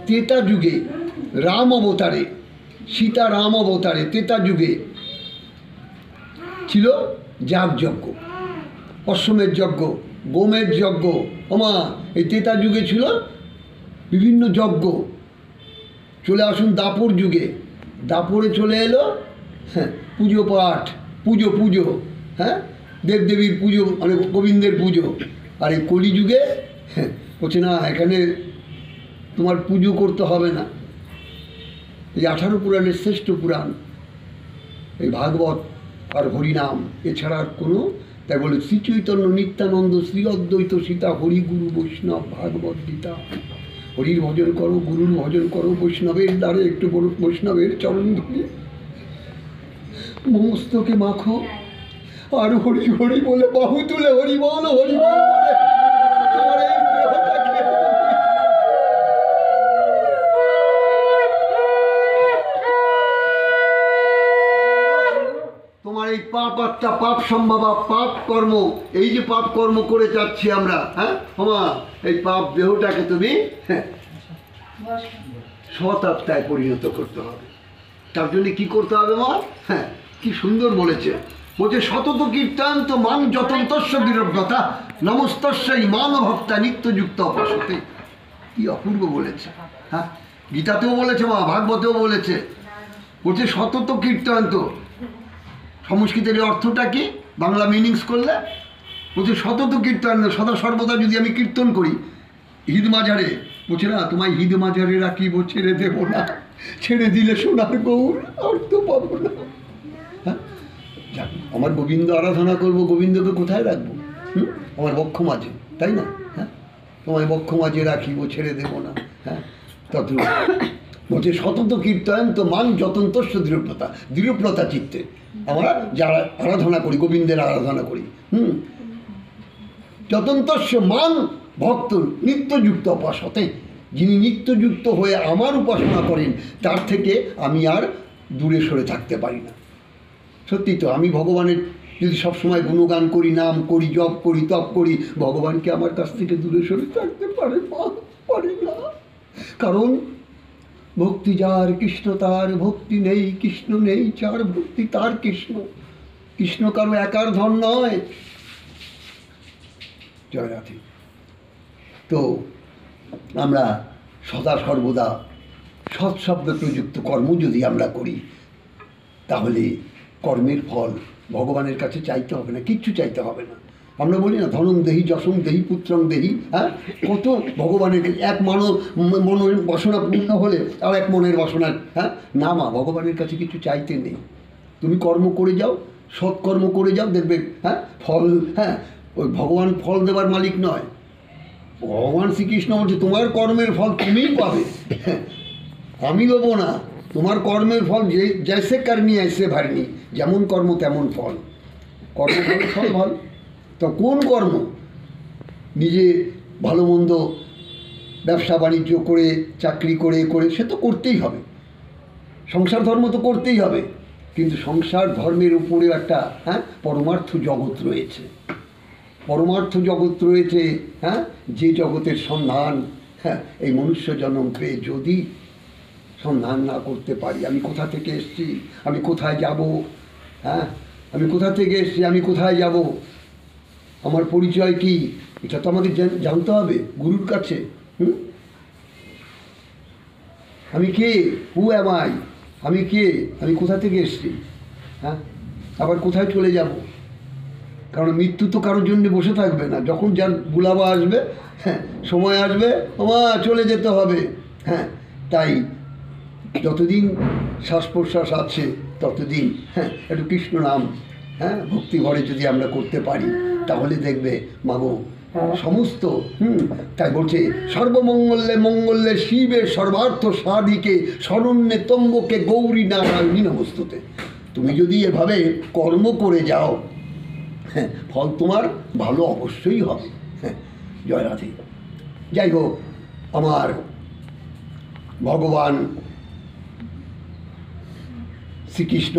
त्रेता जुगे राम अवतारे सीता राम अवतारे त्रेता जुगे छिलो यागयज्ञ अश्वमेध यज्ञ गोमेध यज्ञ ओमा এই त्रेता जुगे छिलो विभिन्न यज्ञ चले आसुन दापर जुगे दापरे चले एलो पुजो पाठ पुजो पुजो हाँ देवदेवीर पुजो मैं गोविंदेर पुजो और ये कलि जुगे बोलছে না এখানে তোমার পুজো করতে হবে না এই 18 পুরাণের শ্রেষ্ঠ পুরাণ এই ভাগবত আর হরিনাম এছাড়া আর কোনো তাই বলে শ্রী চৈতন্য নিত্যানন্দ শ্রী অদ্বৈত সীতা হরি গুরু বৈষ্ণব ভাগবত গীতা হরির ভজন করো গুরুর ভজন করো বৈষ্ণবের দ্বারে একটু বড় বৈষ্ণবের চরণ ধরে মস্তকে মাখো আর হরি হরি বলে বাহু তুলে হরি বল হরি বল তোমার এই পাপ আত্মা পাপ সম্ভাবা পাপ কর্ম এই যে পাপ কর্ম করে যাচ্ছি আমরা হ্যাঁ ওমা এই পাপ দেহটাকে তুমি সৎ আত্মায় পরিণত করতে হবে তার জন্য কি করতে হবে মা হ্যাঁ কি সুন্দর বলেছে বলছে শতত কীর্তন্ত মান যতন্তস্য বিরব্রতা নমস্তস্যই মান ভক্তা নিত্যযুক্ত অপাসতে কি অপূর্ব বলেছে হ্যাঁ গীতাতেও বলেছে মা ভাগবতেও বলেছে বলছে শতত কীর্তন্ত সংস্কৃতের অর্থটা কি বাংলা মিনিংস করলে বলছে শতত কীর্তন সদা সর্বদা যদি আমি কীর্তন করি হিদ মাজারে বলছে না তোমায় হিদ মাজারে রাখিব ছেড়ে দেবো না ছেড়ে দিলে সোনার গৌর আর তো পাবো না হ্যাঁ আমার গোবিন্দ আরাধনা করবো গোবিন্দকে কোথায় রাখবো আমার বক্ষ মাঝে তাই না হ্যাঁ তোমায় বক্ষ মাঝে রাখিব ছেড়ে দেবো না হ্যাঁ তত বলছে শতত কীর্তন তো মান যতন্তস্য দৃঢ়তা দৃঢ়তা চিত্তে আমরা যারা আরাধনা করি গোবিন্দের আরাধনা করি যতন্তস্য মান ভক্ত নিত্যযুক্ত উপাসতে যিনি নিত্যযুক্ত হয়ে আমার উপাসনা করেন তার থেকে আমি আর দূরে সরে থাকতে পারি না সত্যি তো আমি ভগবানের যদি সবসময় গুণগান করি নাম করি জপ করি তপ করি ভগবানকে আমার কাছ থেকে দূরে সরে থাকতে পারে না কারণ ভক্তি যার কৃষ্ণ তার ভক্তি নেই কৃষ্ণ নেই যার ভক্তি তার কৃষ্ণ কৃষ্ণ কারো একার ধন নয় জয় রাধে তো আমরা সদা সর্বদা সৎশব্দ প্রযুক্ত কর্ম যদি আমরা করি তাহলে কর্মের ফল ভগবানের কাছে চাইতে হবে না কিচ্ছু চাইতে হবে না আমরা বলি না ধনং দেহি যশং দেহি পুত্রং দেহি হ্যাঁ কত ভগবানের এক মনের বাসনা পূর্ণ হলে আর এক মনের বাসনা হ্যাঁ না মা ভগবানের কাছে কিছু চাইতে নেই তুমি কর্ম করে যাও সৎকর্ম করে যাও দেখবে হ্যাঁ ফল হ্যাঁ ওই ভগবান ফল দেওয়ার মালিক নয় ভগবান শ্রীকৃষ্ণ বলছে তোমার কর্মের ফল তুমিই পাবে আমি দেবো না তোমার কর্মের ফল যে জৈসে কর্মী ऐसे ভরনি যেমন কর্ম তেমন ফল কর্ম ফল ফল তো কোন কর্ম নিজে ভালো মন্দ ব্যবসা বাণিজ্য করে চাকরি করে করে সে তো করতেই হবে সংসার ধর্ম তো করতেই হবে কিন্তু সংসার ধর্মের উপরেও একটা হ্যাঁ পরমার্থ জগৎ রয়েছে পরমার্থ জগৎ রয়েছে হ্যাঁ যে জগতের সন্ধান হ্যাঁ এই মনুষ্য জন্ম পেয়ে যদি সন্ধান না করতে পারি আমি কোথা থেকে এসেছি আমি কোথায় যাব হ্যাঁ আমি কোথা থেকে এসেছি আমি কোথায় যাব আমার পরিচয় কি এটা তো আমাদের জানতে হবে গুরুর কাছে আমি কে হু অ্যাম আই আমি কে আমি কোথা থেকে এসেছি হ্যাঁ আবার কোথায় চলে যাব কারণ মৃত্যু তো কারোর জন্য বসে থাকবে না যখন যার বুলাবা আসবে হ্যাঁ সময় আসবে আমার চলে যেতে হবে হ্যাঁ তাই যতদিন শ্বাস প্রশ্বাস আছে ততদিন হ্যাঁ একটু কৃষ্ণ নাম হ্যাঁ ভক্তি ঘরে যদি আমরা করতে পারি তাহলে দেখবে মাগো সমস্ত তাই বলছে সর্বমঙ্গলে মঙ্গলে শিবের সর্বার্থ সাধিকে শরণ্যে তম্বকে গৌরী নারায়ণী নমস্তুতে তুমি যদি এভাবে কর্ম করে যাও হ্যাঁ ফল তোমার ভালো অবশ্যই হবে হ্যাঁ জয় রাধে যাই হোক আমার ভগবান শ্রীকৃষ্ণ